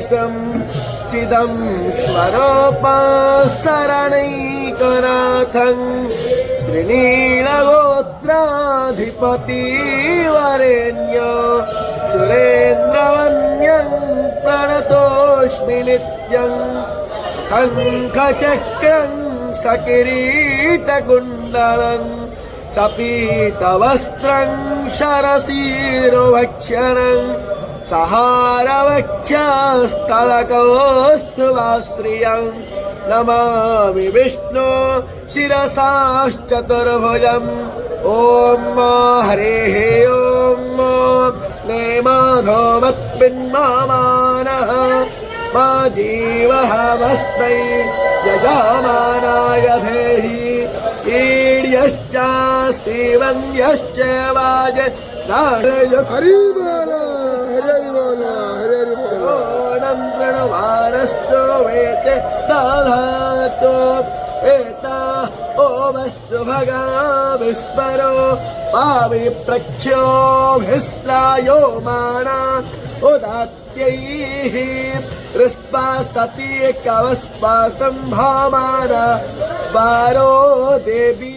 ईशं चिदं स्वरूपशरणैकनाथं श्रीनीलगोत्राधिपतिवरेण्य सुरेन्द्रवन्यं प्रणतोऽस्मि नित्यं शङ्खचक्रं सकिरीटकुण्डलं सपीतवस्त्रं शरशिरोभक्षणं सहारवक्षस्थलकौस्तुभस्त्रियं नमामि विष्णु शिरसाश्चतुर्भुजम् ॐ हरेः ॐ नेमाधोमत्पिन्मानः मा जीवहमस्मै यजमानाय धेहि ईड्यश्च सेवन्यश्च वाज हरि बोलो हरि बोलो हरि बोलो प्रणवारस्सो वेते दधातु एता ओमस्सु भगा विस्मरो पाविप्रक्षोभिस्रायो माना उदात्यैः हृस्पा सती कवस्पा सम्भामाना वारो देवी